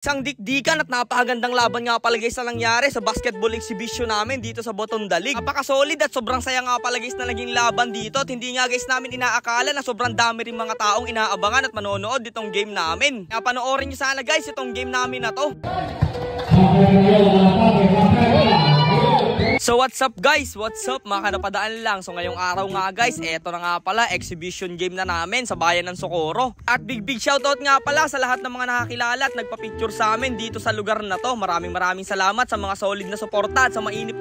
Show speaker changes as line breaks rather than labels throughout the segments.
Isang dikdikan at napakagandang laban nga pala guys na nangyari sa basketball exhibition namin dito sa Botonda League. Napaka-solid at sobrang saya nga pala guys na naging laban dito at hindi nga guys namin inaakala na sobrang dami rin mga taong inaabangan at manonood ditong game namin. Kaya panoorin nyo sana guys itong game namin na to. So what's up guys? What's up? Mga kanapadaan lang. So ngayong araw nga guys, eto na nga pala exhibition game na namin sa bayan ng Socorro. At big shoutout nga pala sa lahat ng mga nakakilala at nagpa-picture sa amin dito sa lugar na to. Maraming salamat sa mga solid na suporta at sa mainit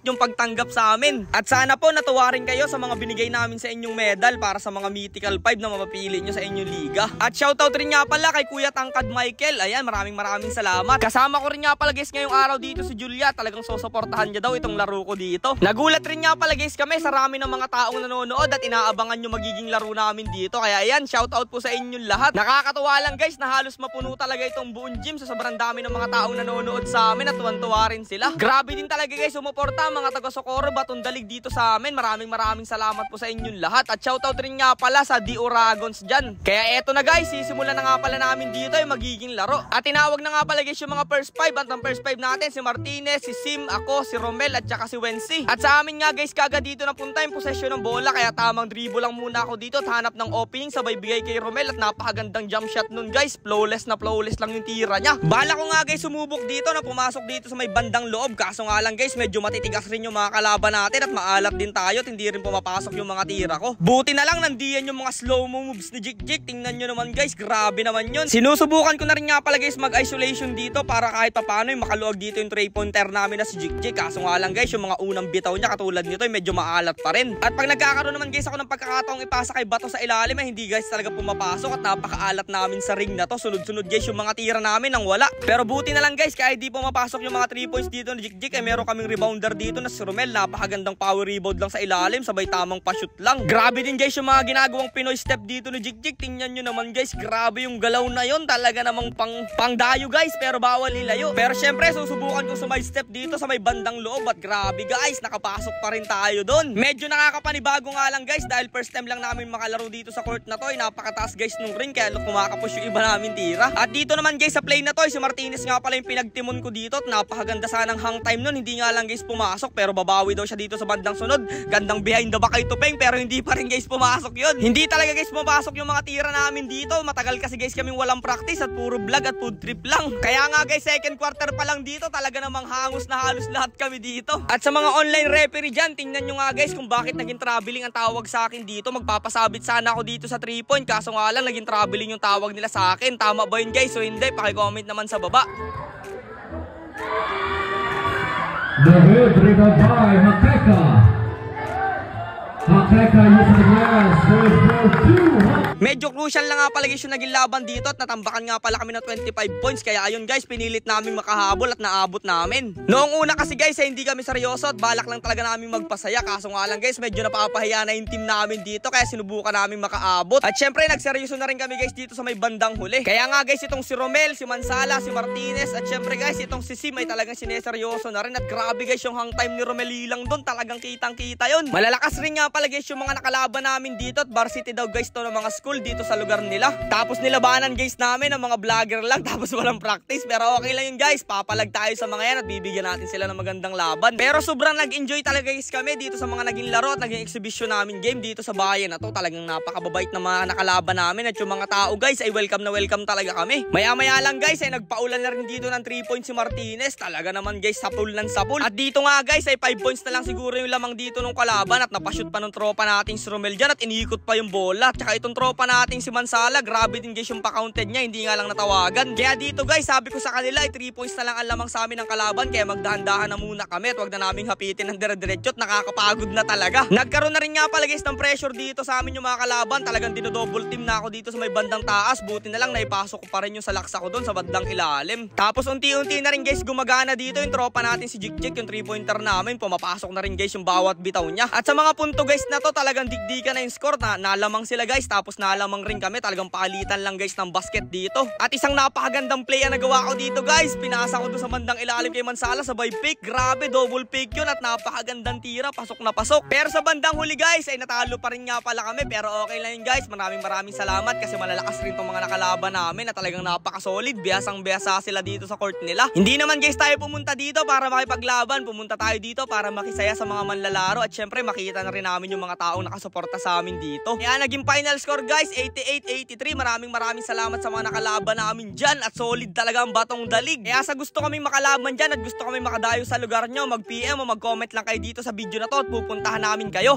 nyong pagtanggap sa amin. At sana po natuwa rin kayo sa mga binigay namin sa inyong medal para sa mga mythical 5 na mapapili nyo sa inyong liga. At shoutout rin nga pala kay Kuya Tangkad Michael. Ayan, maraming salamat. Kasama ko rin nga pala guys ngayong araw dito si Julia. Talagang susuportahan niya daw itong laro ko dito. Nagulat rin nga pala guys kami sa rami ng mga taong nanonood at inaabangan yung magiging laro namin dito. Kaya ayan, shoutout po sa inyong lahat. Nakakatuwa lang guys na halos mapuno talaga itong buong gym sa sobrang dami ng mga taong nanonood sa amin at tuwan-tuwa rin sila. Grabe din talaga guys sumuporta mga taga Socorro, Botonda League dito sa amin. Maraming salamat po sa inyong lahat. At shoutout rin nga pala sa The Oragons dyan. Kaya eto na guys, sisimulan na nga pala namin dito yung magiging laro. At tinawag na nga pala guys yung mga first 5. At ang first 5 natin si Martinez, si Sim, ako, si Romel at saka si Wency. At sa amin nga guys, kaga dito na punta yung possession ng bola. Kaya tamang dribble lang muna ako dito at hanap ng opening, sabay bigay kay Romel. At napakagandang jump shot nun guys. Flawless lang yung tira niya. Bala ko nga guys sumubok dito na pumasok dito sa may bandang loob. Kaso nga lang guys, medyo matitigas rin yung mga kalaban natin at maalat din tayo at hindi rin pumapasok yung mga tira ko. Buti na lang nandiyan yung mga slow-mo moves ni Jik. Tingnan nyo naman guys, grabe naman yun. Sinusubukan ko na rin nga pala guys mag-isolation dito para kahit papano yung makaluwag dito yung 3-pointer namin na si Jik. Kaso nga lang guys, yung mga unang bitaw niya katulad nito ay medyo maalat pa rin. At pag nagkakaroon naman guys ako ng pagkakataong ipasa kay Bato sa ilalim ay hindi guys talaga pumapasok at napakaalat namin sa ring na to. Sunod-sunod guys yung mga tira namin nang wala. Pero buti na lang guys kahit di pumapasok yung mga 3 points dito ni Jik ay meron kaming rebounder dito na si Romel. Napakagandang power rebound lang sa ilalim sabay tamang pa-shoot lang. Grabe din guys yung mga ginagawang Pinoy step dito ni Jik. Tingnan nyo naman guys, grabe yung galaw na yon. Talaga namang pang dayo guys pero bawal ilayo. Pero syempre susubukan ko sumide step dito sa may bandang loob at grabe guys, nakapasok pa rin tayo doon. Medyo nakakapanibago nga lang guys dahil first time lang namin makalaro dito sa court na to. Napakataas guys nung ring kaya kumakapush yung iba namin tira. At dito naman guys sa play na to si Martinez nga pala yung pinagtimon ko dito at napakaganda sanang hang time nun. Hindi nga lang guys pumasok pero babawi daw siya dito sa bandang sunod. Gandang behind the back kay Tupeng pero hindi pa rin guys pumasok yun. Hindi talaga guys pumasok yung mga tira namin dito. Matagal kasi guys kaming walang practice at puro vlog at food trip lang. Kaya nga guys second quarter pa lang dito talaga namang hangos na halos lahat kami dito. At sa mga online referee dyan, tingnan nyo nga guys kung bakit naging traveling ang tawag sa akin dito. Magpapasabit sana ako dito sa 3 point kaso nga lang naging traveling yung tawag nila sa akin. Tama ba yun guys? So hindi, pakicomment naman sa baba.
The good dribble by Makeka. Makeka using the glass. Good for 2.
Medyo crucial lang nga pala guys yung naging laban dito at natambakan nga pala kami ng 25 points. Kaya ayun guys, pinilit namin makahabol at naabot namin. Noong una kasi guys ay hindi kami seryoso at balak lang talaga namin magpasaya. Kaso nga lang guys, medyo napapahiya na yung team namin dito kaya sinubukan namin makaabot. At syempre nagseryoso na rin kami guys dito sa may bandang huli. Kaya nga guys itong si Romel, si Mansala, si Martinez at syempre guys itong si Sim ay talagang sineseryoso na rin. At grabe guys yung hang time ni Romel lang doon, talagang kitang kita yun. Malalakas rin nga pala guys yung mga nakalaban namin dito at varsity daw guys to ng mga school dito sa lugar nila. Tapos nilabanan guys namin ng mga vlogger lang tapos walang practice. Pero okay lang yun guys, papalag tayo sa mga yan at bibigyan natin sila ng magandang laban. Pero sobrang nag-enjoy talaga guys kami dito sa mga naging laro at naging exhibition namin game dito sa bayan na to. Talagang napakababait na mga nakalaban namin at yung mga tao guys ay welcome na welcome talaga kami. Maya lang guys ay nagpaulan na rin dito ng 3 points si Martinez. Talaga naman guys sapul ng sapul. At dito nga guys ay 5 points na lang siguro yung lamang dito nung kalaban at napashoot pa ng tropa nating si Romel dyan at iniikot pa yung bola. Tsaka itong tropa nating si Mansala, grabe din guys yung pa-counted niya, hindi nga lang natawagan. Kaya dito guys, sabi ko sa kanila ay 3 points na lang ang lamang sa amin ng kalaban kaya magdahan-dahan na muna kami at wag na naming hapitin ng dire-diretso at nakakapagod na talaga. Nagkaroon na rin nga pala guys ng pressure dito sa amin yung mga kalaban. Talagang dinodouble team na ako dito sa may bandang taas. Buti na lang naipasok ko pa rin yung salaksa ko doon sa bandang ilalim. Tapos unti-unti na rin guys gumagana dito yung tropa natin si Jik, yung 3-pointer namin. Pumapasok na rin guys yung bawat bitaw niya. At sa mga punto beses na to talagang digdikan na yung score. Nalamang sila guys, tapos nalamang rin kami. Talagang palitan lang guys ng basket dito. At isang napakagandang play ang nagawa ko dito guys. Pinasa ko doon sa bandang ilalim kay Mansala, sabay pick. Grabe, double pick yun at napakagandang tira. Pasok na pasok. Pero sa bandang huli guys, ay natalo pa rin nga pala kami. Pero okay lang yun guys. Maraming salamat kasi malalakas rin tong mga nakalaban namin na talagang napaka-solid. Biyasang-biyasa sila dito sa court nila. Hindi naman guys tayo pumunta dito para makipaglaban. Pumunta tayo dito para makisaya sa mga manlalaro. At syempre makita na rin namin yung mga taong nakasuporta sa amin dito. Kaya naging final score guys, 88-83. Maraming salamat sa mga nakalaban namin dyan. At solid talaga ang Batong Dalig. Kaya sa gusto kaming makalaban dyan at gusto kaming makadayo sa lugar nyo, mag-PM o mag-comment lang kayo dito sa video na to at pupuntahan namin kayo.